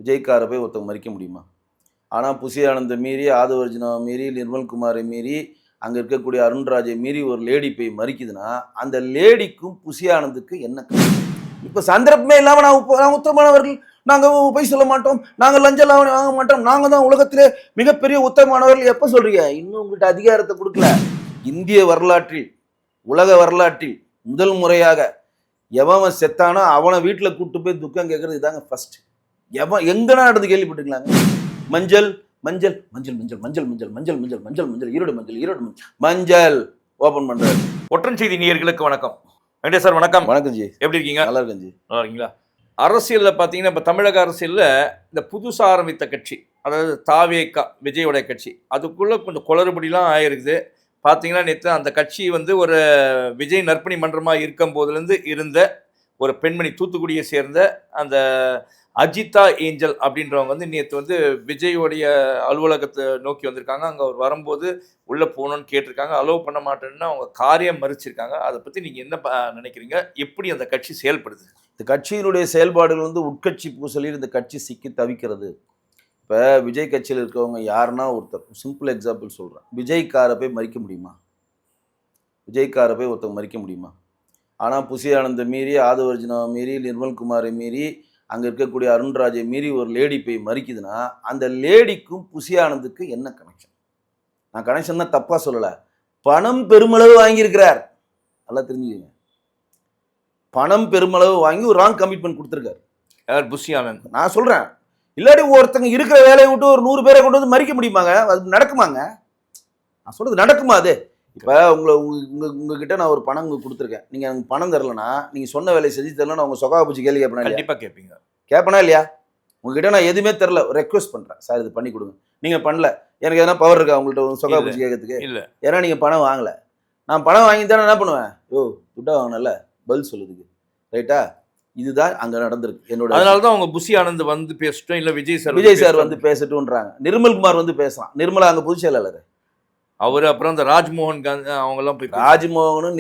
விஜய்காரை போய் ஒருத்தவங்க மறிக்க முடியுமா? ஆனால் புசி ஆனந்தை மீறி, ஆதவர்ஜுனாவை மீறி, நிர்மல்குமாரை மீறி, அங்கே இருக்கக்கூடிய அருண்ராஜை மீறி ஒரு லேடி போய் மறிக்குதுன்னா அந்த லேடிக்கும் புசி ஆனந்துக்கு என்ன? இப்போ சந்தர்ப்பமே இல்லாமல் நான் உத்தமமானவர்கள், நாங்கள் போய் சொல்ல மாட்டோம், நாங்கள் லஞ்சம் வாங்க மாட்டோம், நாங்கள் தான் உலகத்திலே மிகப்பெரிய உத்தமமானவர்கள் எப்போ சொல்றீங்க? இன்னும் உங்கள்கிட்ட அதிகாரத்தை கொடுக்கல. இந்திய வரலாற்றில், உலக வரலாற்றில் முதல் முறையாக எவன் செத்தானோ அவனை வீட்டில் கூப்பிட்டு போய் துக்கம் கேட்கறது இதாங்க ஃபர்ஸ்ட். எங்கன்னா நடந்து கேள்விப்பட்டுக்கலாங்க. மஞ்சள் மஞ்சள் மஞ்சள் மஞ்சள் மஞ்சள் மஞ்சள் மஞ்சள் மஞ்சள் மஞ்சள் மஞ்சள் ஈரோடு மஞ்சள் ஈரோடு மஞ்சள் மஞ்சள் ஓபன் பண்றாரு. ஒற்றன் செய்தி நேயர்களுக்கு வணக்கம். வெங்கடேஷ் சார் வணக்கம். வணக்கம் ஜி. எப்படி இருக்கீங்க? நல்லா இருக்கேன் ஜி. நல்லா இருக்கீங்களா? அரசியலில் பார்த்தீங்கன்னா இப்போ தமிழக அரசியலில் இந்த புதுசாக ஆரம்பித்த கட்சி, அதாவது தாவேகா, விஜயோட கட்சி, அதுக்குள்ளே கொஞ்சம் குளறுபடிலாம் ஆயிருக்குது. பார்த்தீங்கன்னா நேற்று அந்த கட்சி ஒரு விஜய் நற்பணி மன்றமாக இருக்கும் போதுலேருந்து இருந்த ஒரு பெண்மணி, தூத்துக்குடியை சேர்ந்த அந்த அஜிதா ஏஞ்சல் அப்படின்றவங்க நேற்று விஜயோடைய அலுவலகத்தை நோக்கி வந்திருக்காங்க. அங்கே அவர் வரும்போது உள்ளே போகணுன்னு கேட்டிருக்காங்க. அலோவ் பண்ண மாட்டேன்னு அவங்க காரியம் மறுச்சிருக்காங்க. அதை பற்றி நீங்கள் என்ன நினைக்கிறீங்க? எப்படி அந்த கட்சி செயல்படுது? இந்த கட்சியினுடைய செயல்பாடுகள் உட்கட்சி பூசலில் இந்த கட்சி சிக்கி தவிக்கிறது. இப்போ விஜய் கட்சியில் இருக்கவங்க யாருன்னா ஒருத்தர், சிம்பிள் எக்ஸாம்பிள் சொல்கிறேன், விஜய்காரை போய் மறிக்க முடியுமா? விஜய்காரை போய் ஒருத்தவங்க மறிக்க முடியுமா? ஆனால் புசி ஆனந்தை மீறி, ஆதவர்ஜுனாவை மீறி, நிர்மல்குமாரை மீறி, அங்கே இருக்கக்கூடிய அருண்ராஜை மீறி ஒரு லேடி போய் மறிக்குதுன்னா அந்த லேடிக்கும் புசி ஆனந்துக்கு என்ன கனெக்ஷன்? நான் கனெக்ஷன் தான் தப்பாக சொல்லலை. பணம் பெருமளவு வாங்கியிருக்கிறார். நல்லா தெரிஞ்சுக்கங்க. பணம் பெருமளவு வாங்கி ஒரு ராங் கமிட்மெண்ட் கொடுத்துருக்காரு யார்? புசி ஆனந்த். நான் சொல்கிறேன். இல்லாட்டி ஒருத்தங்க இருக்கிற வேலையை விட்டு ஒரு 100 பேரை கொண்டு வந்து மறிக்க முடியுமாங்க? அது நடக்குமாங்க? நான் சொல்கிறது நடக்குமா? அது இப்போ உங்ககிட்ட நான் ஒரு பணம் கொடுத்துருக்கேன், நீங்கள் எனக்கு பணம் தரலன்னா, நீங்கள் சொன்ன வேலையை செஞ்சு தரலன்னா உங்கள் சொகா பூச்சி கேள்வி கேட்பேன். கண்டிப்பாக கேட்பீங்க. கேட்பனா இல்லையா? உங்ககிட்ட நான் எதுவுமே தெரில, ரெக்வஸ்ட் பண்ணுறேன், சார் இது பண்ணி கொடுங்க. நீங்கள் பண்ணல, எனக்கு எதனா பவர் இருக்கா உங்கள்கிட்ட சொகா பூச்சி கேட்கறதுக்கு? இல்லை. ஏன்னா நீங்கள் பணம் வாங்கலை. நான் பணம் வாங்கி தானே என்ன பண்ணுவேன்? துட்டா வாங்கினல பதில் சொல்லுதுக்கு, ரைட்டா? இதுதான் அங்கே நடந்திருக்கு. என்னோட அதனால தான் அவங்க புசி ஆனந்த் பேசட்டும், இல்லை விஜய் சார் பேசட்டும்ன்றாங்க. நிர்மல்குமார் பேசலாம். நிர்மலா அங்கே பொதுச் செயலாளர் அவர். அப்புறம் இந்த ராஜ்மோகன் அவங்கெல்லாம் போய், ராஜ்மோகனும்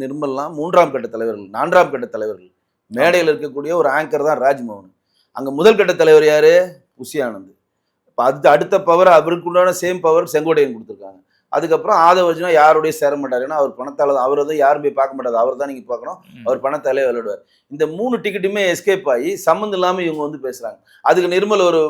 நிர்மல்லாம் 3ஆம் கட்ட தலைவர்கள், 4ஆம் கட்ட தலைவர்கள். மேடையில் இருக்கக்கூடிய ஒரு ஆங்கர் தான் ராஜ்மோகன். அங்கே முதல் கட்ட தலைவர் யாரு? புசி ஆனந்த். இப்போ அடுத்த பவர், அவருக்குண்டான சேம் பவர் செங்கோட்டையன் கொடுத்துருக்காங்க. அதுக்கப்புறம் ஆதவர்ஜுனா யாரோடய சேர மாட்டார். ஏன்னா அவர் பணத்தால், அவர் யாரும் போய் பார்க்க மாட்டார், அவர் தான் நீங்கள் பார்க்கணும், அவர் பணத்தாலே விளையாடுவார். இந்த 3 டிக்கெட்டுமே எஸ்கேப் ஆகி சம்மந்தம் இல்லாமல் இவங்க பேசுகிறாங்க. அதுக்கு நிர்மல் ஒரு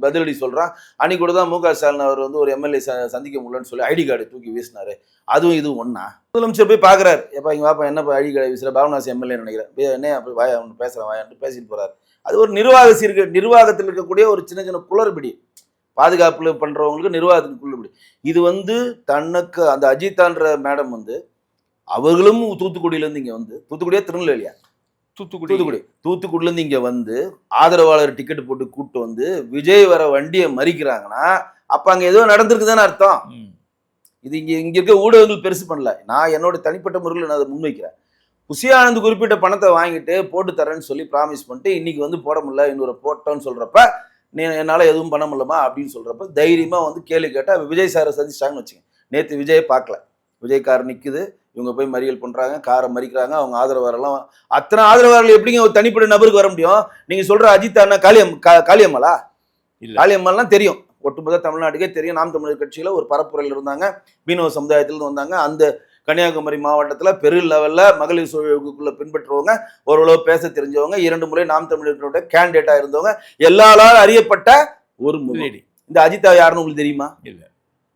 பதிலடி சொல்கிறான். அன்னைக்கு கூட தான் மு.க. ஸ்டாலின் அவர் ஒரு எம்எல்ஏ சந்திக்க முடியலன்னு சொல்லி ஐடி கார்டு தூக்கி வீசினாரு. அதுவும் இதுவும் ஒன்றா? முதலமைச்சர் போய் பார்க்குறாரு. எப்போ இங்கே வாப்பா, என்ன ஐடி கார்டு வீசுகிற, பாபநாசி எம்எல்ஏ நினைக்கிறேன், என்ன அப்படி வாயா ஒன்று பேசுகிறேன் வாயான்னு பேசிட்டு போகிறார். அது ஒரு நிர்வாகத்தில் இருக்கக்கூடிய ஒரு சின்ன சின்ன குளறுபடி. பாதுகாப்பில் பண்ணுறவங்களுக்கு நிர்வாகத்துக்குள்ள இது தன்னுக்கு அந்த அஜிதான்ற மேடம் அவர்களும் தூத்துக்குடியிலேருந்து இங்கே தூத்துக்குடியா திருநெல்வேலியா? தூத்துக்குடியிலேருந்து இங்கே ஆதரவாளர் டிக்கெட் போட்டு கூப்பிட்டு விஜய் வர வண்டியை மறிக்கிறாங்கன்னா அப்போ அங்கே ஏதோ நடந்திருக்குதானே அர்த்தம். இது இங்கே இருக்க ஊடகங்கள் பெருசு பண்ணல. நான் என்னோட தனிப்பட்ட முறையில் நான் அதை முன்வைக்கிறேன். புசி ஆனந்த் குறிப்பிட்ட பணத்தை வாங்கிட்டு போட்டு தரேன்னு சொல்லி ப்ராமிஸ் பண்ணிட்டு இன்னைக்கு போட முடியல, இன்னொரு போட்டோன்னு சொல்கிறப்ப நீ என்னால் எதுவும் பண்ண முடியலமா அப்படின்னு சொல்கிறப்ப தைரியமாக கேள்வி கேட்டால் விஜய் சாரை சந்திச்சிட்டாங்கன்னு வச்சுங்க. நேற்று விஜயை பார்க்கல, விஜய் கார் நிற்குது, இவங்க போய் மறியல் பண்ணுறாங்க, காரை மறிக்கிறாங்க. அவங்க ஆதரவாளர்லாம், அத்தனை ஆதரவாளர்கள் எப்படிங்க ஒரு தனிப்பட்ட நபருக்கு வர முடியும்? நீங்கள் சொல்கிற அஜித் அண்ணா காளியம்மாளா? காளியம்மாலாம் தெரியும், ஒட்டுமொத்த தமிழ்நாட்டுக்கே தெரியும். நாம் தமிழர் கட்சியில் ஒரு பரப்புரையில் இருந்தாங்க, மீனவ சமுதாயத்திலேருந்து வந்தாங்க. அந்த கன்னியாகுமரி மாவட்டத்தில் பெரு லெவலில் மகளிர் சுழற்சிக்குள்ளே பின்பற்றுவங்க, ஓரளவு பேச தெரிஞ்சவங்க, 2 முறை நாம் தமிழர்களுடைய கேண்டிடேட்டாக இருந்தவங்க, எல்லாராலும் அறியப்பட்ட ஒரு முன்னேடி. இந்த அஜிதா யாருன்னு உங்களுக்கு தெரியுமா? இல்லை.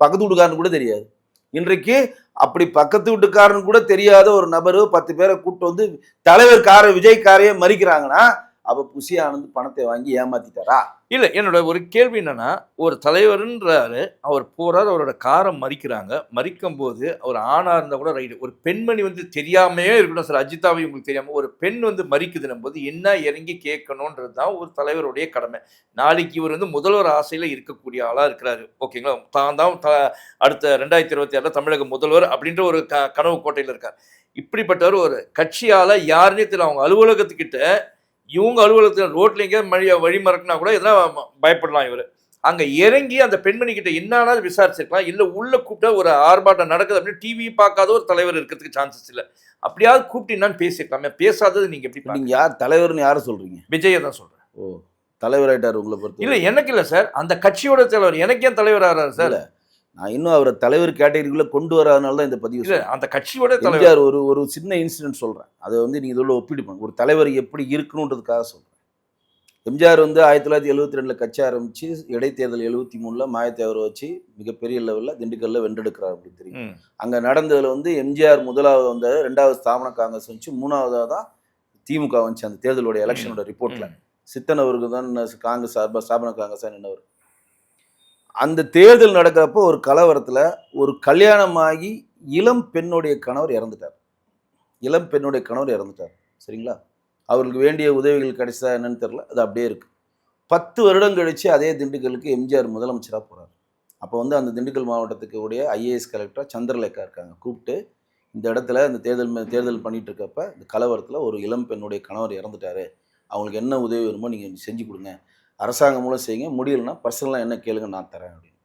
பக்கத்து வீட்டுக்காரன்னு கூட தெரியாது. இன்றைக்கு அப்படி பக்கத்து வீட்டுக்காரன் கூட தெரியாத ஒரு நபர் 10 பேரை கூப்பிட்டு தலைவர் விஜய் காரையே மறிக்கிறாங்கன்னா அப்போ புசி ஆனந்த் பணத்தை வாங்கி ஏமாத்திட்டாரா? இல்லை, என்னோட ஒரு கேள்வி என்னன்னா, ஒரு தலைவர்ன்றாரு, அவர் போறாரு, அவரோட காரை மறிக்கிறாங்க. மறிக்கும் போது அவர் ஆணா இருந்தால் கூட ரைடு, ஒரு பெண்மணி தெரியாமையே இருக்கணும் சார், அஜிதாவை உங்களுக்கு தெரியாமல் ஒரு பெண் மறிக்குதுன்னும் போது என்ன இறங்கி கேட்கணுன்றது தான் ஒரு தலைவருடைய கடமை. நாளைக்கு இவர் முதல்வர் ஆசையில் இருக்கக்கூடிய ஆளாக இருக்கிறாரு, ஓகேங்களா? தான் அடுத்த 2026 தமிழக முதல்வர் அப்படின்ற ஒரு கனவு கோட்டையில் இருக்கார். இப்படிப்பட்டவர் ஒரு கட்சியால் யாருன்னே தெரியல, அவங்க அலுவலகத்துக்கிட்ட, இவங்க அலுவலகத்தில் ரோட்ல எங்கேயா வழி மறக்கினா கூட இதெல்லாம் பயப்படலாம். இவர் அங்கே இறங்கி அந்த பெண்மணி கிட்ட என்னாலும் விசாரிச்சிருக்கலாம். இல்லை உள்ள கூப்பிட்டா ஒரு ஆர்ப்பாட்டம் நடக்குது அப்படின்னு டிவி பார்க்காத ஒரு தலைவர் இருக்கிறதுக்கு சான்சஸ் இல்லை. அப்படியாவது கூப்பிட்டு என்னான்னு பேசிருக்கலாமே, பேசாதது நீங்கள் எப்படி? நீங்கள் யார் தலைவர்னு யாரை சொல்கிறீங்க? விஜயை தான் சொல்கிறேன். தலைவராயிட்டார் உங்களை பொறுத்த இல்ல எனக்கு இல்ல சார், அந்த கட்சியோட தலைவர். எனக்கு ஏன் தலைவர் ஆறாரு சார்? இல்ல நான் இன்னும் அவரை தலைவர் கேட்டகரிக்குள்ள கொண்டு வராதனால தான் இந்த பதிவு இல்ல அந்த கட்சியோட தலைவர். எம்ஜிஆர் ஒரு ஒரு சின்ன இன்சிடென்ட் சொல்றேன், அதை வந்து நீங்க இதோட ஒப்பிடுப்பாங்க. ஒரு தலைவர் எப்படி இருக்கணுன்றதுக்காக சொல்றேன். எம்ஜிஆர் வந்து 1972 கட்சி ஆரம்பிச்சு இடைத்தேர்தல் 73 மாயத்தேவரை வச்சு மிகப்பெரிய லெவலில் திண்டுக்கல்ல வென்றெடுக்கிறார் அப்படின்னு தெரியும். அங்க நடந்ததுல வந்து எம்ஜிஆர் முதலாவது வந்தார், 2வது ஸ்தாபன காங்கிரஸ் வந்துச்சு, 3வதா தான் திமுக வந்துச்சு. அந்த தேர்தலோட எலெக்ஷனோட ரிப்போர்ட்ல சித்தன் அவருக்கு தான் காங்கிரஸ் சார்பாக ஸ்தாபன காங்கிரஸா நின்றவர். அந்த தேர்தல் நடக்கிறப்போ ஒரு கலவரத்துல ஒரு கல்யாணமாகி இளம் பெண்ணுடைய கணவர் இறந்துட்டார். இளம் பெண்ணுடைய கணவர் இறந்துட்டார், சரிங்களா? அவருக்கு வேண்டிய உதவிகள் கிடைச்சா என்னன்னு தெரியல, அது அப்படியே இருக்கு. 10 வருடம் கழிச்சு அதே திண்டுக்கலுக்கு எம்ஜிஆர் முதலமைச்சராக போறாரு. அப்போ வந்து அந்த திண்டுக்கல் மாவட்டத்துக்கு உடைய ஐஏஎஸ் கலெக்டராக சந்திரலேகா இருக்காங்க. கூப்பிட்டு இந்த இடத்துல இந்த தேர்தல் பண்ணிட்டு இருக்கப்ப இந்த கலவரத்தில் ஒரு இளம் பெண்ணுடைய கணவர் இறந்துட்டாரு, அவங்களுக்கு என்ன உதவி வேணுமோ நீங்கள் செஞ்சு கொடுங்க, அரசாங்கம் மூலம் செய்யுங்க, முடியலைன்னா பர்சனலாக என்ன கேளுங்க நான் தரேன் அப்படின்னு.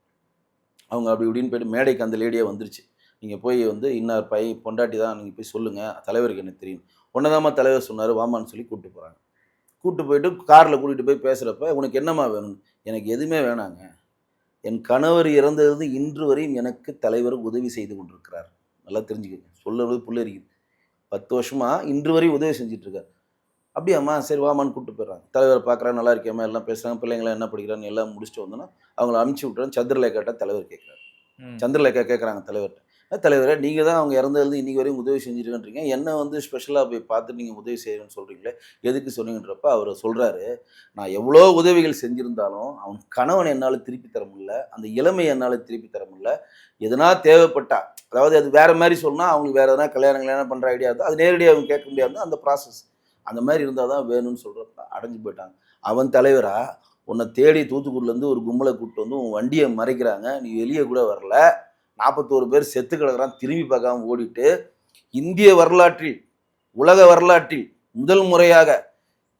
அவங்க அப்படி இப்படின்னு போயிட்டு மேடைக்கு அந்த லேடியாக வந்துருச்சு. நீங்கள் போய் வந்து இன்னார் பொண்டாட்டி தான், நீங்கள் போய் சொல்லுங்கள், தலைவருக்கு என்ன தெரியும், ஒன்னதாமா தலைவர் சொன்னார் வாமான்னு சொல்லி கூப்பிட்டு போகிறாங்க. கூப்பிட்டு போயிட்டு காரில் கூட்டிகிட்டு போய் பேசுகிறப்ப உனக்கு என்னம்மா வேணும்? எனக்கு எதுவுமே வேணாங்க, என் கணவர் இறந்தது இன்று வரையும் எனக்கு தலைவர் உதவி செய்து கொண்டிருக்கிறார். நல்லா தெரிஞ்சுக்கங்க, சொல்லுறது புள்ளரிக்குது. 10 வருஷமா இன்று வரையும் உதவி செஞ்சிட்ருக்கார். அப்படியாம்மா, சரி வாமான்னு கூப்பிட்டு போயிடுறாங்க. தலைவரை பார்க்குறாங்க, நல்லா இருக்கியாம்மா, எல்லாம் பேசுகிறாங்க, பிள்ளைங்களாம் என்ன படிக்கிறான்னு எல்லாம் முடிச்சுட்டு வந்தோன்னா அவங்கள அனுப்பிச்சி விட்டுறாங்க. சந்திரலேகாட்ட தலைவர் கேட்குறாரு. சந்திரலேகா கேட்குறாங்க தலைவர்கிட்ட, தலைவரை நீங்கள் தான் அவங்க இறந்தது இன்றைக்கி வரையும் உதவி செஞ்சுருக்கன்றீங்க, என்ன வந்து ஸ்பெஷலாக போய் பார்த்து நீங்கள் உதவி செய்யணும்னு சொல்கிறீங்களே, எதுக்கு சொன்னீங்கன்றப்ப அவர் சொல்கிறாரு, நான் எவ்வளோ உதவிகள் செஞ்சுருந்தாலும் அவன் கணவனை என்னால் திருப்பி தர முடியல, அந்த இளமையை என்னால் திருப்பி தர முடியல, எதனா தேவைப்பட்டா, அதாவது அது வேறு மாதிரி சொன்னால் அவங்களுக்கு வேறு எதனா கல்யாணம் பண்ணுற ஐடியா இருந்தால் அது நேரடியாக அவங்க கேட்க முடியாது, அந்த ப்ராசஸ் அந்த மாதிரி இருந்தால் தான் வேணும்னு சொல்கிறப்ப அடைஞ்சு போயிட்டாங்க. அவன் தலைவரா உன்னை தேடி தூத்துக்குடிலேருந்து ஒரு கும்பலை கூப்பிட்டு வந்து உன் வண்டியை மறைக்கிறாங்க, நீ வெளியே கூட வரல, 41 பேர் செத்து கிடக்குறான், திரும்பி பார்க்காம ஓடிட்டு, இந்திய வரலாற்றில் உலக வரலாற்றில் முதல் முறையாக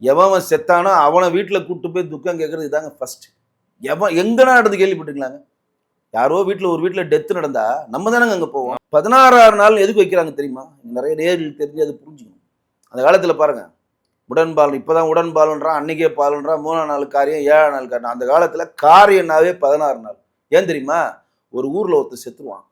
எவன் செத்தானோ அவனை வீட்டில் கூப்பிட்டு போய் துக்கம் கேட்கறது இதாங்க ஃபர்ஸ்ட். எங்கன்னா நடந்து கேள்விப்பட்டுக்கலாங்க? யாரோ வீட்டில் ஒரு வீட்டில் டெத்து நடந்தா நம்ம தானங்க அங்கே போவோம். 16ஆவது நாள் எதுக்கு வைக்கிறாங்க தெரியுமா? நிறைய நேரில் தெரிஞ்சு அது புரிஞ்சுக்கணும். அந்த காலத்தில் பாருங்க, உடன்பால் இப்போதான் உடன்பாலுன்றான், அன்னைக்கே பாலுன்றான், 3ஆம் நாள் காரியம் 7ஆம் நாள் காரியம். அந்த காலத்தில் காரியம்னாவே 16 நாள். ஏன் தெரியுமா? ஒரு ஊரில் ஒருத்தர் செத்துருவான்,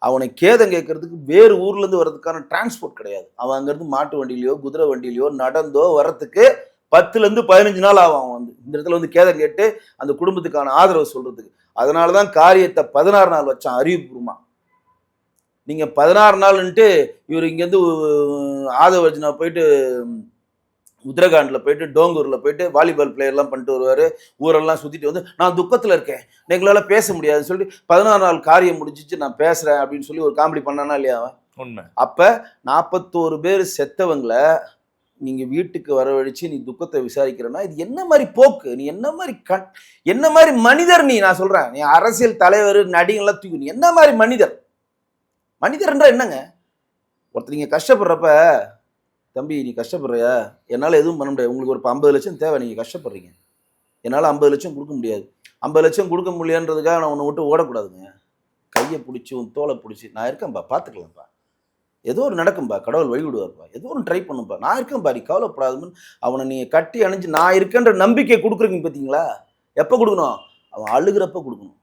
அவனை கேதம் கேட்கறதுக்கு வேறு ஊர்லேருந்து வர்றதுக்கான டிரான்ஸ்போர்ட் கிடையாது. அவன் அங்கேருந்து மாட்டு வண்டியிலையோ குதிரை வண்டியிலையோ நடந்தோ வர்றதுக்கு 10லேருந்து 15 நாள் ஆகும். அவன் வந்து இந்த இடத்துல வந்து கேதம் கேட்டு அந்த குடும்பத்துக்கான ஆதரவு சொல்கிறதுக்கு. அதனால தான் காரியத்தை 16 நாள் வச்சான் அறிவுபூர்வமா. நீங்கள் 16 நாள்ன்ட்டு இவர் இங்கேருந்து ஆதவர்ஜனா போயிட்டு உத்தரகாண்டில் போயிட்டு டோங்கூரில் போயிட்டு வாலிபால் பிளேயர்லாம் பண்ணிட்டு வருவார், ஊரெல்லாம் சுற்றிட்டு வந்து நான் துக்கத்தில் இருக்கேன், எங்களால் பேச முடியாதுன்னு சொல்லிட்டு 16 நாள் காரியம் முடிஞ்சிச்சு நான் பேசுகிறேன் அப்படின்னு சொல்லி ஒரு காமெடி பண்ணானா இல்லையா அவன்? உண்மை. அப்போ 41 பேர் செத்தவங்களை நீங்கள் வீட்டுக்கு வரவழைச்சு நீ துக்கத்தை விசாரிக்கிறேன்னா இது என்ன மாதிரி போக்கு? நீ என்ன மாதிரி என்ன மாதிரி மனிதர் நீ? நான் சொல்கிறேன், நீ அரசியல் தலைவர் நடிகெல்லாம் தூக்கி, நீ என்ன மாதிரி மனிதர்? மனிதர்ன்றா என்னங்க? ஒருத்தர் நீங்கள் கஷ்டப்படுறப்ப, தம்பி நீ கஷ்டப்படுறியா, என்னால் எதுவும் பண்ண முடியாது, உங்களுக்கு ஒரு 50 லட்சம் தேவை, நீங்கள் கஷ்டப்படுறீங்க, என்னால் 50 லட்சம் கொடுக்க முடியாது, 50 லட்சம் கொடுக்க முடியாதுன்றதுக்காக நான் உன்னை விட்டு ஓடக்கூடாதுங்க. கையை பிடிச்சி உன் தோலை பிடிச்சி நான் இருக்கேன்ப்பா, பார்த்துக்கலாம்ப்பா, ஏதோ ஒரு நடக்கும்பா, கடவுள் வழிவிடுவார்ப்பா, ஏதோ ஒன்று ட்ரை பண்ணுப்பா, நான் இருக்கேன்ப்பா, நீ கவலைப்படாதுன்னு அவனை நீங்கள் கட்டி அணைஞ்சு நான் இருக்கேன்ற நம்பிக்கை கொடுக்குறீங்க பார்த்தீங்களா? எப்போ கொடுக்கணும்? அவன் அழுகிறப்ப கொடுக்கணும்.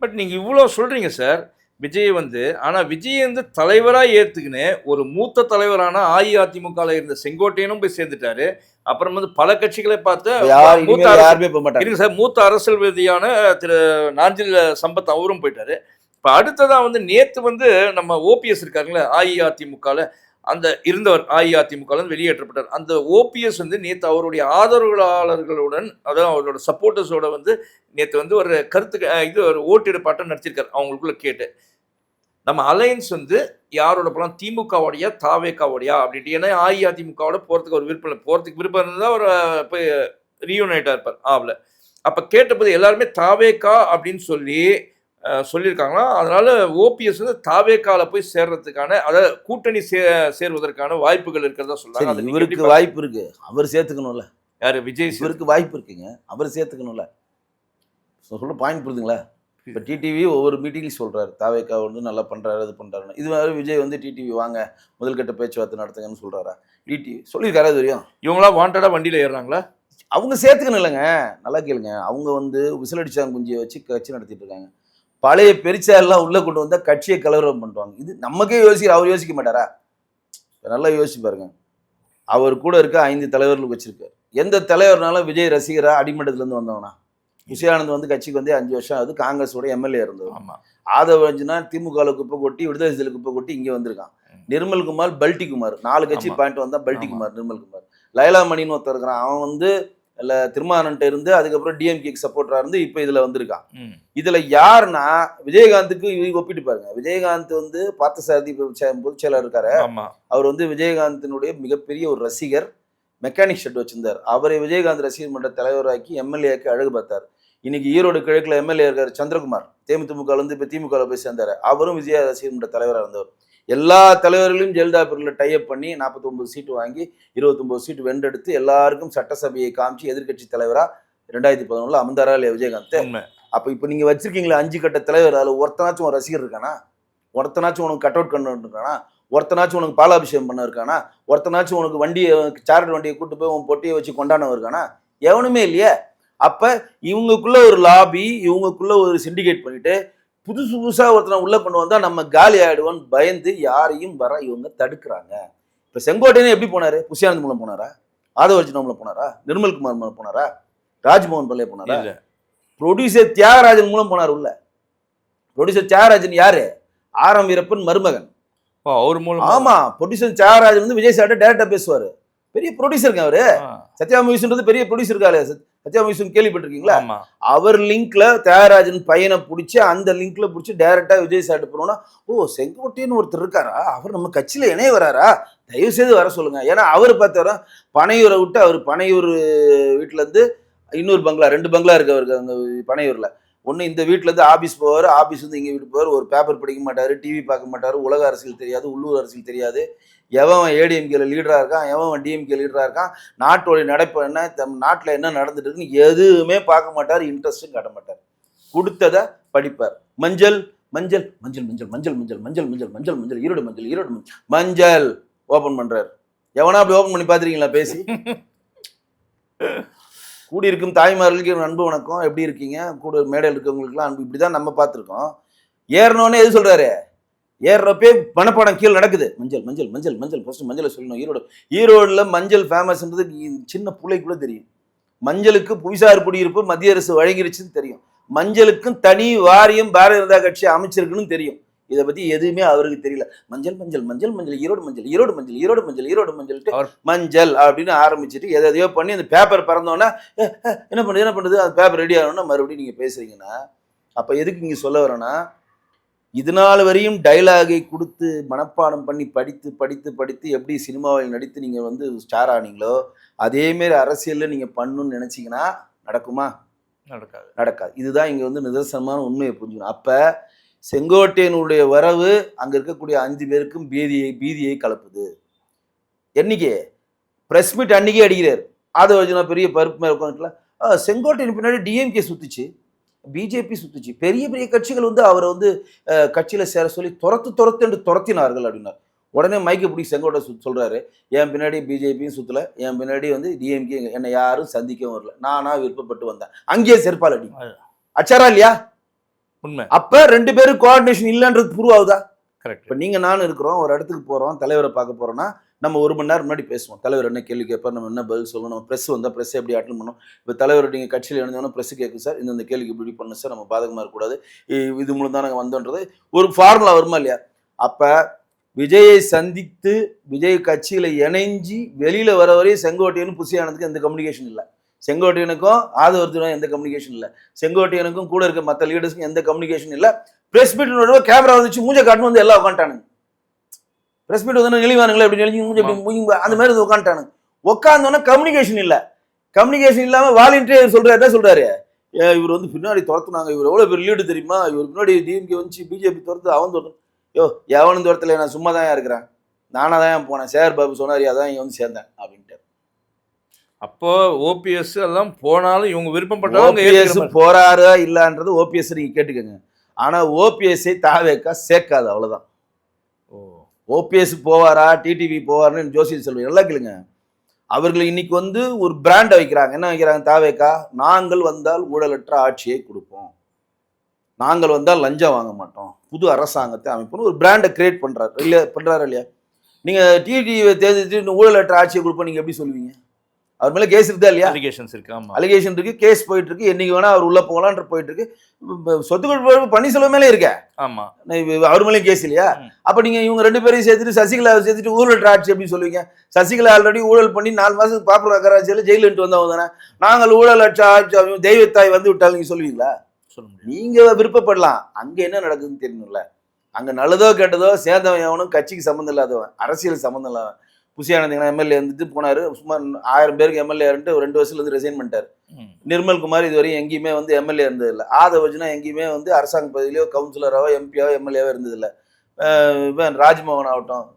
பட் நீங்கள் இவ்வளோ சொல்கிறீங்க சார் விஜய் வந்து, ஆனால் விஜய் வந்து தலைவராக ஏற்றுக்கின்னு ஒரு மூத்த தலைவரான அஇஅதிமுகவில் இருந்த செங்கோட்டையனும் போய் சேர்ந்துட்டாரு. அப்புறம் வந்து பல கட்சிகளை பார்த்து மூத்த அரசியல்வாதியான திரு நாஞ்சில் சம்பத் அவரும் போயிட்டாரு. இப்போ அடுத்ததான் வந்து நேற்று வந்து நம்ம ஓபிஎஸ் இருக்காருங்களே அஇஅதிமுகவில், அந்த இருந்தவர் அஇஅதிமுகவில் வெளியேற்றப்பட்டார். அந்த ஓபிஎஸ் வந்து நேற்று அவருடைய ஆதரவாளர்களுடன், அதாவது அவரோட சப்போர்ட்டர்ஸோட வந்து நேற்று வந்து ஒரு கருத்து ஒரு ஓட்டெடுப்பாட்டம் நடத்திருக்காரு அவங்களுக்குள்ள கேட்டு. நம்ம அலையன்ஸ் வந்து யாரோட போகலாம், திமுகவோடையா தாவேக்காவோடையா அப்படின்ட்டு. ஏன்னா அஇஅதிமுகவோட போகிறதுக்கு ஒரு விருப்பம் இருந்தால் ஒரு போய் ரீயூனைட்டாக இருப்பார் ஆவில். அப்போ கேட்டபோது எல்லாருமே தாவேக்கா அப்படின்னு சொல்லியிருக்காங்களா. அதனால ஓபிஎஸ் வந்து தாவேக்காவில் போய் சேர்றதுக்கான, அதாவது கூட்டணி சேர்வதற்கான வாய்ப்புகள் இருக்கிறதா சொல்றாங்க. இவருக்கு வாய்ப்பு இருக்கு, அவர் சேர்த்துக்கணும்ல. யாரு? விஜய். இவருக்கு வாய்ப்பு இருக்குங்க, அவர் சேர்த்துக்கணும்ல. சொல்ற பாயிண்ட் புரியுதுங்களா? இப்போ டிடிவி ஒவ்வொரு மீட்டிங்லையும் சொல்றாரு தாவேக்கா வந்து நல்லா பண்றாரு, அது பண்றாருன்னு. இது மாதிரி விஜய் வந்து டிடிவி வாங்க முதல்கட்ட பேச்சுவார்த்தை நடத்துங்கன்னு சொல்றாரா? டிடிவி சொல்லியிருக்காரு. அது வரையும் இவங்களா வாண்டடா வண்டியில ஏறுறாங்களா? அவங்க சேர்த்துக்கணும் இல்லைங்க. நல்லா கேளுங்க. அவங்க வந்து விசிலடிச்சாங்க குஞ்சியை வச்சு கட்சி நடத்திட்டு இருக்காங்க. பழைய பெரிச்சாரெல்லாம் உள்ள கொண்டு வந்தா கட்சியை கலவரம் பண்ணுவாங்க. இது நமக்கே அவர் யோசிக்க மாட்டாரா? நல்லா யோசிச்சு பாருங்க. அவர் கூட இருக்க 5 தலைவர்கள் வச்சிருக்காரு. எந்த தலைவர்னாலும் விஜய் ரசிகரா அடிமட்டத்துல இருந்து வந்தவனா? விஷயானந்த் வந்து கட்சிக்கு வந்து 5 வருஷம் ஆகுது. காங்கிரஸோட எம்எல்ஏ இருந்தவர். ஆமா. ஆதவர்ஜுனா திமுக குப்பை கொட்டி விடுதலை சிறுத்தைகள் குப்பை கொட்டி இங்க வந்திருக்கான். நிர்மல் குமார், பல்டி குமார் 4 கட்சி பாயிண்ட் வந்தா பல்டி குமார், நிர்மல் குமார். லைலா மணின்னு ஒருத்தர் இருக்கிறான். அவன் வந்து திருமாவளவன்ட்ட இருந்து அதுக்கப்புறம் டிஎம்கேக்கு சப்போர்ட்டரா இருந்து இப்ப இதுல வந்திருக்கான். இதுல யாருன்னா விஜயகாந்துக்கு ஒப்பிட்டு பாருங்க. விஜயகாந்த் வந்து பார்த்தசாரதி பொதுச் செயலர் இருக்காரு. அவர் வந்து விஜயகாந்தினுடைய மிகப்பெரிய ஒரு ரசிகர். மெக்கானிக் ஷெட் வச்சிருந்தார். அவரை விஜயகாந்த் ரசிகர் மன்ற தலைவராக்கி எம்எல்ஏக்கு அழகு பார்த்தார். இன்னைக்கு ஈரோடு கிழக்குல எம்எல்ஏ இருக்காரு சந்திரகுமார். தேமுதிமுக இருந்து இப்ப திமுக போய் சேர்ந்தாரு. அவரும் விஜய ரசிகர் மன்ற தலைவராக இருந்தவர். எல்லா தலைவர்களையும் ஜெயலலிதா பேரில் டைப் பண்ணி 49 சீட்டு வாங்கி 29 சீட்டு வென்றெடுத்து எல்லாருக்கும் சட்டசபையை காமிச்சு எதிர்கட்சி தலைவரா 2011 அமர்ந்தாரா இல்லையா விஜயகாந்த்? அப்ப இப்ப நீங்க வச்சிருக்கீங்களா 5 கட்ட தலைவர், அதுல ஒருத்தனாச்சும் ஒரு ரசிகர் இருக்கானா? ஒருத்தனாச்சும் உனக்கு கட் அவுட் பண்ண இருக்கானா? ஒருத்தனாச்சும் உனக்கு பாலாபிஷேகம் பண்ண இருக்கானா? ஒருத்தனாச்சும் உனக்கு வண்டியை சார்ட்டர் வண்டியை கூட்டு போய் உன் பொட்டியை வச்சு கொண்டாடணும் இருக்கானா? எவனுமே இல்லையே. அப்ப இவங்களுக்குள்ள ஒரு லாபி, இவங்களுக்குள்ள ஒரு சிண்டிகேட் பண்ணிட்டு புதுசா ஒருத்தனை உள்ள கொண்டு வந்தா நம்ம காலி ஆயிடுவோன்னு பயந்து யாரையும் வர இவங்க தடுக்கிறாங்க. இப்ப செங்கோட்டையன் எப்படி போனாரு? புஷியானந்த் மூலம் போனாரா? ஆதவர்ஜுனா மூலம் போனாரா? நிர்மல்குமார் மூலம் போனாரா? ராஜ்மோகன் பல்லே போனாரா? ப்ரொடியூசர் தியாகராஜன் மூலம் போனார் உள்ள. ப்ரொடியூசர் தியாகராஜன் யாரு? ஆரம் வீரப்பன் மருமகன். அவர் மூலம். ஆமா, ப்ரொடியூசர் தியாகராஜன் வந்து விஜய் சார்ட்ட டைரக்டா பேசுவாரு. பெரிய ப்ரொடியூசருங்க அவரு. சத்யா மூவிஸ்ன்றது பெரிய ப்ரொடியூசர் இருக்காரு. சத்யா மூவிஸ் கேள்விப்பட்டிருக்கீங்களா? அவர் லிங்க்ல தியாகராஜன் பையனை பிடிச்சி அந்த லிங்க்ல பிடிச்சி டைரக்டா விஜய் சார்ட்டு போனோம்னா, ஓ செங்கோட்டையன் ஒருத்தர் இருக்காரா, அவர் நம்ம கட்சியில இணைய வராரா, தயவு செய்து வர சொல்லுங்க. ஏன்னா அவர் பார்த்தாரா பனையூரை விட்டு அவர் பனையூர் வீட்டுல இருந்து இன்னொரு பங்களா 2 பங்களா இருக்கு அவருக்கு அங்க பனையூர்ல. ஒன்று இந்த வீட்டிலேருந்து ஆஃபீஸ் போவார், ஆஃபீஸ் வந்து இங்கே வீட்டு போவார், ஒரு பேப்பர் படிக்க மாட்டார், டிவி பார்க்க மாட்டார், உலக அரசியல் தெரியாது, உள்ளூர் அரசியல் தெரியாது, எவன் ஏடிஎம்கேல லீடராக இருக்கான், எவன் டிஎம்கே லீடராக இருக்கான், நாட்டோடைய நடப்பு என்ன, நாட்டில் என்ன நடந்துட்டு இருக்குன்னு எதுவுமே பார்க்க மாட்டார், இன்ட்ரெஸ்ட்டும் காட்ட மாட்டார். கொடுத்ததை படிப்பார். மஞ்சள் மஞ்சள் மஞ்சள் மஞ்சள் மஞ்சள் மஞ்சள் மஞ்சள் மஞ்சள் மஞ்சள் மஞ்சள் ஈரோடு மஞ்சள் ஈரோடு மஞ்சள் மஞ்சள் ஓப்பன் பண்ணுறாரு. எவனா அப்படி ஓப்பன் பண்ணி பார்த்துருக்கீங்களா பேசி? கூடியிருக்கும் தாய்மார்களுக்கு அன்பு வணக்கம், எப்படி இருக்கீங்க, கூட மேடையில் இருக்கவங்களுக்குலாம் அன்பு, இப்படி தான் நம்ம பார்த்துருக்கோம். ஏறினோடனே எது சொல்கிறாரு? ஏறுறப்பே மனப்பாடம் கீழே நடக்குது. மஞ்சள் மஞ்சள் மஞ்சள் மஞ்சள் ஃபர்ஸ்ட் மஞ்சளை சொல்லணும். ஈரோடில் மஞ்சள் ஃபேமஸ்ன்றது சின்ன பிள்ளை கூட தெரியும். மஞ்சளுக்கு புவிசார் குடியிருப்பு மத்திய அரசு வழங்கிருச்சுன்னு தெரியும். மஞ்சளுக்கும் தனி வாரியம் பாரதிய ஜனதா கட்சி அமைச்சிருக்குன்னு தெரியும். இதை பத்தி எதுவுமே அவருக்கு தெரியல. மஞ்சள் மஞ்சள் மஞ்சள் மஞ்சள் ஈரோடு மஞ்சள் ஈரோடு மஞ்சள் ஈரோடு மஞ்சள் ஈரோடு மஞ்சள் மஞ்சள் அப்படின்னு ஆரம்பிச்சுட்டு எதையோ பண்ணி அந்த பேப்பர் பறந்தோன்னா என்ன பண்ணுது அந்த பேப்பர் ரெடி ஆகணும்னா மறுபடியும் நீங்க பேசுறீங்கன்னா அப்ப எதுக்கு இங்க சொல்ல வரேன்னா, இது நாள் வரையும் டைலாகை கொடுத்து மனப்பாடம் பண்ணி படித்து படித்து படித்து எப்படி சினிமாவில் நடித்து நீங்க வந்து ஸ்டார் ஆனீங்களோ அதே மாதிரி அரசியல்ல நீங்க பண்ணணும்னு நினைச்சீங்கன்னா நடக்குமா? நடக்காது. இதுதான் இங்க வந்து நிதர்சனமான உண்மையை புரிஞ்சுக்கணும். அப்ப செங்கோட்டையனுடைய வரவு அங்க இருக்கக்கூடிய 5 பேருக்கும் பீதியை கலப்புது. என்னைக்கு பிரஸ் மீட் அன்னைக்கே அடிக்கிறார். ஆதவர்ஜுனா பெரிய பருப்பு மேல உட்காந்துட்டுல செங்கோட்டையன் பின்னாடி டிஎம்கே சுத்துச்சு, பிஜேபி சுத்துச்சு, பெரிய பெரிய கட்சிகள் வந்து அவரை வந்து கட்சியில சேர சொல்லி துரத்து என்று துரத்தினார்கள் அப்படின்னார். உடனே மைக்கை பிடிச்சி செங்கோட்டை சொல்றாரு, என் பின்னாடி பிஜேபியும் சுத்தல, என் பின்னாடி வந்து டிஎம்கே என்னை யாரும் சந்திக்கவும் வரல, நானா விருப்பப்பட்டு வந்தேன். அங்கேயே செருப்பால் அடி அச்சாரா இல்லையா? உண்மை. அப்ப 2 பேரும் கோஆர்டினேஷன் இல்லைன்றது ப்ரூவ் ஆகுதா? கரெக்ட். இப்ப நீங்க நானும் இருக்கிறோம், ஒரு இடத்துக்கு போறோம், தலைவரை பார்க்க போறோம்னா நம்ம 1 மணி நேரம் முன்னாடி பேசுவோம். தலைவர் என்ன கேள்வி கேட்பார், நம்ம என்ன பதில் சொல்லணும், நம்ம ப்ரெஸ் வந்தால் ப்ரெஸ் எப்படி அட்டன் பண்ணணும், இப்போ தலைவர் நீங்கள் கட்சியில் இணைஞ்சோன்னா ப்ரெஸ் கேட்கும் சார், இந்த கேள்விக்கு இப்படி பண்ணணும் சார், நம்ம பாதகமாக இருக்கக்கூடாது, இது மூலம் தான் நாங்கள் வந்தோன்றது ஒரு ஃபார்முலா வருமா இல்லையா? அப்போ விஜயை சந்தித்து விஜய் கட்சியில் இணைஞ்சி வெளியில் வர வரையும் செங்கோட்டையனும் புசியானதுக்கு எந்த கம்யூனிகேஷன் இல்லை, செங்கோட்டையனுக்கும் ஆதவர்ஜுனுக்கும் எந்த கம்யூனிகேஷன் இல்லை, செங்கோட்டையனுக்கும் கூட இருக்க மற்ற லீடர்ஸ்க்கும் எந்த கம்யூனிகேஷன் இல்லை. ப்ரெஸ் மீட் கேமரா வந்துச்சு, மூஞ்ச காட்டணும் வந்து எல்லாம் உட்காந்துட்டானுங்க. பிரஸ் மீட் வந்து நெளிவானுங்களே அப்படி நெளிஞ்சு அந்த மாதிரி உட்காந்துட்டானுங்க. உட்காந்தோன்னா கம்யூனிகேஷன் இல்லை. கம்யூனிகேஷன் இல்லாமல் வாலண்டியர் சொல்றாரு, என்ன சொல்றாரு, இவர் வந்து பின்னாடி துரத்துனாங்க, இவர் எவ்வளோ பெரிய லீடு தெரியுமா, இவர் பின்னாடி டிஎம்கே வந்து பிஜேபி துரத்து, அவன் துரத்து, யோ எவனும் துரத்துல, நான் சும்மா தான் இருக்கிறேன், நானாக தான் போனேன், சேகர் பாபு சொன்னார், அதான் இங்கே வந்து சேர்ந்தேன் அப்படின்ட்டு. அப்போ ஓபிஎஸ் எல்லாம் போனாலும் இவங்க விருப்பப்பட்டாலும் ஓபிஎஸ் போறாரா இல்லன்றது ஓபிஎஸ் நீங்க கேட்டுக்கோங்க. ஆனா ஓபிஎஸ்ஐ தாவேக்கா சேர்க்காது, அவ்வளவுதான். ஓபிஎஸ் போவாரா டிடிவி போவாருன்னு ஜோசியர் சொல்லுங்க, நல்லா கேளுங்க. அவர்கள் இன்னைக்கு வந்து ஒரு பிராண்டை வைக்கிறாங்க. என்ன வைக்கிறாங்க? தாவேகா, நாங்கள் வந்தால் ஊழலற்ற ஆட்சியை கொடுப்போம், நாங்கள் வந்தால் லஞ்சம் வாங்க மாட்டோம், புது அரசாங்கத்தை அமைப்போம், ஒரு பிராண்டை கிரியேட் பண்றாரு இல்லையா? நீங்க டிடிவியை தேர்ந்தெடுத்து ஊழலற்ற ஆட்சியை கொடுப்போம் நீங்க எப்படி சொல்லுவீங்க? அவர் மேல கேஸ் இருக்குதா இல்லையா? அலிகேஷன்ஸ் இருக்கு. ஆமா, அலிகேஷன் இருக்கு, கேஸ் போயிட்டு இருக்கு, என்னைக்கு வேணா அவர் உள்ள போகலான்ற போயிட்டு இருக்கு. சொத்து குவிப்பு பன்னீர்செல்வம் மேலே இருக்க, ஆமா, அவர் மேலேயும் கேஸ் இல்லையா? அப்ப நீங்க இவங்க 2 பேரையும் சேர்த்துட்டு சசிகலாவை சேர்த்துட்டு ஊழல் ஆட்சி எப்படி சொல்லுவீங்க? சசிகலா ஆல்ரெடி ஊழல் பண்ணி 4 மாசத்துக்கு பாப்புலர் நகராட்சியில் ஜெயிலு வந்தவங்க தானே. நாங்கள் ஊழல் ஆட்சி தெய்வத்தாய் வந்து விட்டாலும் நீங்க சொல்லுவீங்களா? நீங்க விருப்பப்படலாம், அங்க என்ன நடக்குதுன்னு தெரியணும்ல. அங்க நல்லதோ கெட்டதோ சேர்ந்தவன் எவனும் கட்சிக்கு சம்மந்தம் இல்லாதவன், அரசியல் சம்மந்தம் இல்லாதவன். புசியானந்தன் எம்எல்ஏ வந்துட்டு போனாரு, சுமார் 1000 பேருக்கு எம்எல்ஏ இருந்து 2 வருஷத்துல இருந்து ரிசைன் பண்ணிட்டாரு. நிர்மல்குமார் இதுவரையும் எங்கேயுமே வந்து எம்எல்ஏ இருந்தது இல்லை. ஆதவஜனா எங்கேயுமே வந்து அரசாங்க பதவியிலையோ கவுன்சிலராவோ எம்பியாவோ எம்எல்ஏவோ இருந்ததில்லை. ராஜ்மோகன் ஆகட்டும்,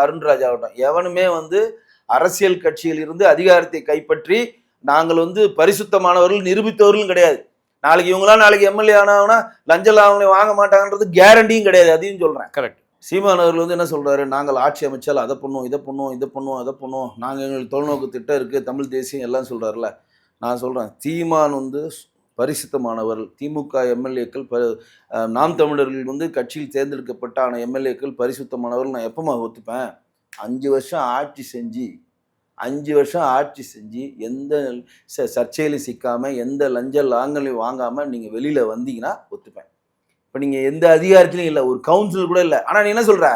அருண்ராஜ் ஆகட்டும், எவனுமே வந்து அரசியல் கட்சியில் இருந்து அதிகாரத்தை கைப்பற்றி நாங்கள் வந்து பரிசுத்தமானவர்கள் நிரூபித்தவர்களும் கிடையாது. நாளைக்கு இவங்களாம் நாளைக்கு எம்எல்ஏ ஆனவனா லஞ்சம் அவங்களே வாங்க மாட்டாங்கன்றது கேரண்டியும் கிடையாது. அதையும் சொல்றேன். கரெக்ட். சீமான் அவர்கள் வந்து என்ன சொல்றாரு? நாங்கள் ஆட்சி அமைச்சால் அதை பண்ணுவோம், இதை பண்ணுவோம், இதை பண்ணுவோம், அதை பண்ணுவோம், நாங்கள் எங்களுக்கு தொலைநோக்கு திட்டம் இருக்கு, தமிழ் தேசியம் எல்லாம் சொல்றாருல. நான் சொல்றேன், சீமான் வந்து பரிசுத்தமானவர்கள். திமுக எம்எல்ஏக்கள் நாம் தமிழர்கள் வந்து கட்சியில் தேர்ந்தெடுக்கப்பட்ட எம்எல்ஏக்கள் பரிசுத்தமானவர்கள். நான் எப்பமா ஒத்துப்பேன்? 5 வருஷம் ஆட்சி செஞ்சு எந்த சர்ச்சையிலும் சிக்காம எந்த லஞ்ச லாங்கலையும் வாங்காம நீங்க வெளியில வந்தீங்கன்னா ஒத்துப்பேன். இப்போ நீங்கள் எந்த அதிகாரத்திலையும் இல்லை, ஒரு கவுன்சில் கூட இல்லை. ஆனால் நீ என்ன சொல்கிற?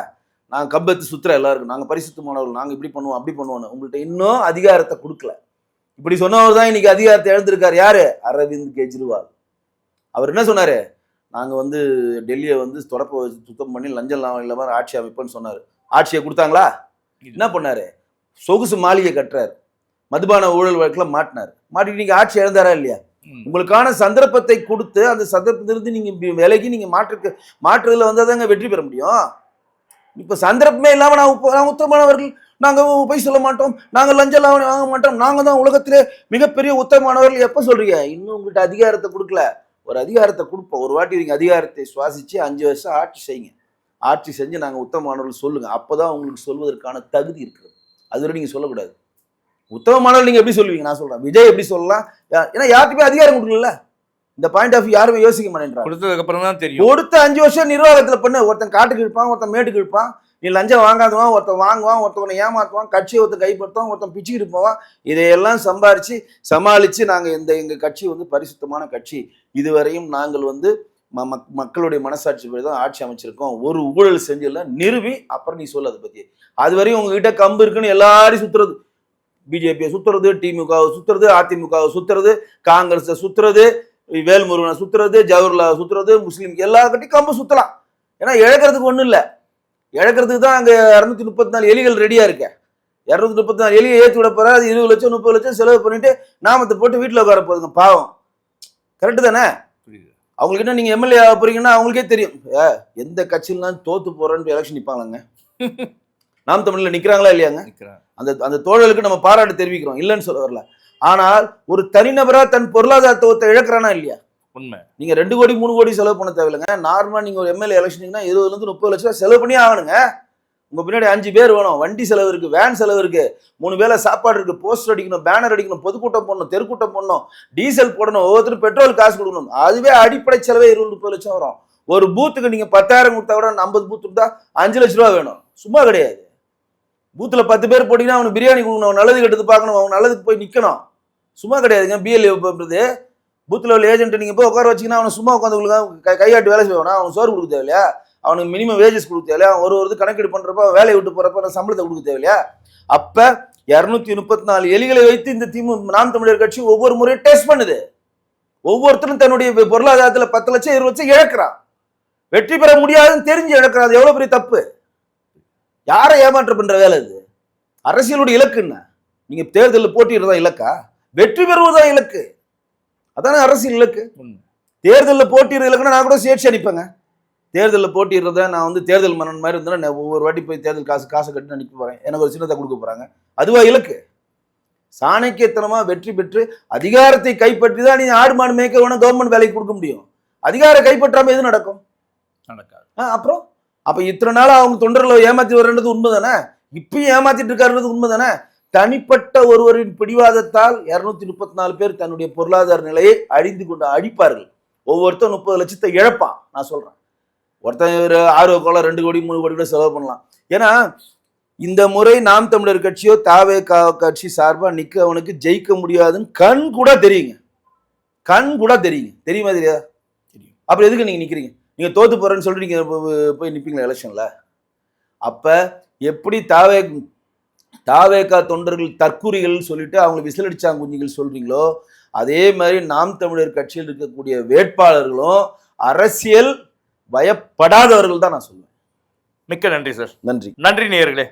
நாங்கள் கம்பத்து சுற்றுற எல்லாருக்கும் நாங்கள் பரிசுத்தமானவர்கள், நாங்கள் இப்படி பண்ணுவோம் அப்படி பண்ணுவோன்னு உங்கள்கிட்ட இன்னும் அதிகாரத்தை கொடுக்கல. இப்படி சொன்னவர் தான் இன்னைக்கு அதிகாரத்தை இழந்திருக்காரு. யாரு? அரவிந்த் கெஜ்ரிவால். அவர் என்ன சொன்னாரு? நாங்கள் வந்து டெல்லியை வந்து தொடப்ப வச்சு சுத்தம் பண்ணி லஞ்சம் இல்லாமல் ஆட்சி அமைப்போன்னு சொன்னார். ஆட்சியை கொடுத்தாங்களா? என்ன பண்ணாரு? சொகுசு மாளிகை கட்டுறாரு, மதுபான ஊழல் வழக்கில் மாட்டிட்டு நீங்க ஆட்சி இழந்தாரா இல்லையா? உங்களுக்கான சந்தர்ப்பத்தை கொடுத்து அந்த சந்தர்ப்பத்திலிருந்து நீங்க விலகி நீங்க மாற்றுறதுல வந்தாதாங்க வெற்றி பெற முடியும். இப்ப சந்தர்ப்பமே இல்லாம நான் உத்தமமானவர்கள், நாங்க போய் சொல்ல மாட்டோம், நாங்க லஞ்சம் வாங்க மாட்டோம், நாங்க தான் உலகத்திலே மிகப்பெரிய உத்தமமானவர்கள் எப்ப சொல்றீங்க? இன்னும் உங்கள்கிட்ட அதிகாரத்தை கொடுக்கல. ஒரு அதிகாரத்தை கொடுப்போம். ஒரு வாட்டி நீங்க அதிகாரத்தை சுவாசிச்சு 5 வருஷம் ஆட்சி செய்யுங்க. ஆட்சி செஞ்சு நாங்க உத்தமமானவர்கள் சொல்லுங்க. அப்பதான் உங்களுக்கு சொல்வதற்கான தகுதி இருக்கிறது. அதுவரை நீங்க சொல்லக்கூடாது. உத்தமமானவர்கள் நீங்க எப்படி சொல்லுவீங்க? நான் சொல்றேன், விஜய் எப்படி சொல்லலாம்? ஏன்னா யாருக்குமே அதிகாரம் கொடுக்கல. இந்த பாயிண்ட் ஆஃப் யாருமே யோசிக்க மாட்டேன்றாங்க. கொடுத்ததுக்கு அப்புறம் தான் தெரியும். கொடுத்த 5 வருஷம் நிர்வாகத்துல பண்ண ஒருத்தன் காட்டுக்கு இருப்பான், ஒருத்தன் மேட்டுக்கு இருப்பான், நீ லஞ்சம் வாங்காதவன் ஒருத்தன் வாங்குவான், ஒருத்தவனை ஏமாத்துவான், கட்சியை ஒருத்தன் கைப்படுத்துவான், ஒருத்தன் பிச்சுக்கிட்டு போவான். இதையெல்லாம் சமாளிச்சு நாங்க எங்க கட்சி வந்து பரிசுத்தமான கட்சி, இதுவரையும் நாங்கள் வந்து மக்களுடைய மனசாட்சி தான் ஆட்சி அமைச்சிருக்கோம், ஒரு ஊழல் செஞ்சல நிறுவி அப்புறம் நீ சொல்ல அதை பத்தி. அதுவரையும் உங்ககிட்ட கம்பு இருக்குன்னு எல்லாரையும் சுத்துறது, பிஜேபியை சுத்துறது, திமுகவை சுத்துறது, அதிமுகவை சுத்துறது, காங்கிரஸை சுத்துறது, வேல்முருகனை சுத்துறது, ஜவஹர்லால் சுத்துறது, முஸ்லீம் எல்லா கட்டி கம்பு சுத்தலாம். ஏன்னா இழக்கிறதுக்கு ஒண்ணும் இல்லை. இழக்கிறதுக்கு தான் அங்க 234 எலிகள் ரெடியா இருக்க. 234 எலியை ஏற்றி விட போற, அது 20 லட்சம் 30 லட்சம் செலவு பண்ணிட்டு நாமத்தை போட்டு வீட்டுல உட்கார போகுதுங்க. பாவம். கரெக்டு தானே? அவங்களுக்கு என்ன, நீங்க எம்எல்ஏ ஆக போறீங்கன்னா அவங்களுக்கே தெரியும் எந்த கட்சியிலாம் தோத்து போறேன்னு எலெக்ஷன் நிற்பாங்க. நாம் தமிழ்ல நிக்கிறாங்களா இல்லையாங்க? அந்த தோழர்களுக்கு நம்ம பாராட்டு தெரிவிக்கிறோம், இல்லைன்னு சொல்ல வரல. ஆனால் ஒரு தனிநபரா தன் பொருளாதாரத்தை இழக்கிறானா இல்லையா? உண்மை. நீங்க 2 கோடி 3 கோடி செலவு பண்ண தேவையில்லைங்க. நார்மலா நீங்க ஒரு எம்எல்ஏ எலெக்ஷன் 20 ல இருந்து 30 லட்சம் செலவு பண்ணி ஆகணுங்க. உங்க பின்னாடி 5 பேர் வேணும், வண்டி செலவு இருக்கு, வேன் செலவு இருக்கு, 3 வேளை சாப்பாடு இருக்கு, போஸ்டர் அடிக்கணும், பேனர் அடிக்கணும், பொதுக்கூட்டம் போடணும், தெருக்கூட்டம் போடணும், டீசல் போடணும், ஒவ்வொருத்தரும் பெட்ரோல் காசு கொடுக்கணும். அதுவே அடிப்படை செலவே 20-30 லட்சம் வரும். ஒரு பூத்துக்கு நீங்க 10,000 கொடுத்தா கூட 50 பூத்து கொடுத்தா 5 லட்ச ரூபா வேணும். சும்மா கிடையாது. பூத்துல 10 பேர் போட்டீங்கன்னா அவனுக்கு பிரியாணி கொடுக்கணும், அவன் நல்லது கெட்டது பார்க்கணும், அவன் நல்லதுக்கு போய் நிக்கணும். சும்மா கிடையாதுங்க. பிஎல்ஏ பண்றது, பூத்துல உள்ள ஏஜென்ட் நீங்க போய் உட்கார வச்சீங்கன்னா அவனை சும்மா உட்காந்து கையாட்டி வேலை செய்வானா? அவன் சோறு கொடுக்க தேவையில்லையா? அவனுக்கு மினிமம் வேஜஸ் கொடுக்க தேவையில்லையா? ஒரு கணக்கீடு பண்றப்ப வேலையை விட்டு போறப்ப சம்பளத்தை கொடுக்க தேவையில்லையா? அப்ப 234 எலிகளை வைத்து இந்த நாம் தமிழர் கட்சி ஒவ்வொரு முறையும் டெஸ்ட் பண்ணுது. ஒவ்வொருத்தரும் தன்னுடைய பொருளாதாரத்துல 10 லட்சம் 20 லட்சம் இழக்கிறான். வெற்றி பெற முடியாதுன்னு தெரிஞ்சு இழக்கிறான். அது எவ்வளவு பெரிய தப்பு. யாரை ஏமாற்ற பண்ற வேலை இது? அரசியலுடைய இலக்கு என்ன? நீங்க தேர்தலில் போட்டிடுறதா இலக்கா? வெற்றி பெறுவதுதான் இலக்கு. அதானே அரசியல் இலக்கு. தேர்தலில் போட்டிடுற இலக்குன்னா நான் கூட சேர்ச்சி அனுப்பேங்க. தேர்தலில் போட்டிடுறத நான் வந்து தேர்தல் மன்னன் மாதிரி இருந்தாலும் நான் ஒவ்வொரு வாட்டி போய் தேர்தல் காசை கட்டி அனுப்பி போறேன், எனக்கு ஒரு சின்னத்தை கொடுக்க போறாங்க. அதுவா இலக்கு? சாணக்கியத்தனமா வெற்றி பெற்று அதிகாரத்தை கைப்பற்றி தான் நீ ஆடு மாடு மேய்க்க வேணும், கவர்மெண்ட் வேலைக்கு கொடுக்க முடியும். அதிகாரம் கைப்பற்றாம எது நடக்கும்? நடக்காது. அப்புறம் அப்ப இத்தனை நாள் அவங்க தொண்டர்களை ஏமாத்தி வர்றது உண்மைதானே? இப்பயும் ஏமாத்திட்டு இருக்காருன்றது உண்மைதானே? தனிப்பட்ட ஒருவரின் பிடிவாதத்தால் 234 பேர் தன்னுடைய பொருளாதார நிலையை அழிப்பார்கள். ஒவ்வொருத்தரும் 30 லட்சத்தை இழப்பான். நான் சொல்றேன், ஒருத்தன் ஒரு 6 கோடி 2 கோடி 3 கோடி கூட செலவு பண்ணலாம். ஏன்னா இந்த முறை நாம் தமிழர் கட்சியோ தாவேகா கட்சி சார்பா நிக்க அவனுக்கு ஜெயிக்க முடியாதுன்னு கண் கூட தெரியுங்க. தெரியுமா தெரியாதா? தெரியும். அப்புறம் எதுக்கு நீங்க நிக்கிறீங்க? நீங்க தோத்து போறேன்னு சொல்றீங்க, போய் நிப்பீங்களா எலெக்ஷன்ல? அப்ப எப்படி தாவேகா தொண்டர்கள் தற்குறிகள் சொல்லிட்டு அவங்க விசில் அடிச்சாங்குஞ்சிகள் சொல்றீங்களோ, அதே மாதிரி நாம் தமிழர் கட்சியில் இருக்கக்கூடிய வேட்பாளர்களும் அரசியல் பயப்படாதவர்கள் தான் நான் சொல்லுவேன். மிக்க நன்றி சார். நன்றி. நன்றி நேயர்களே.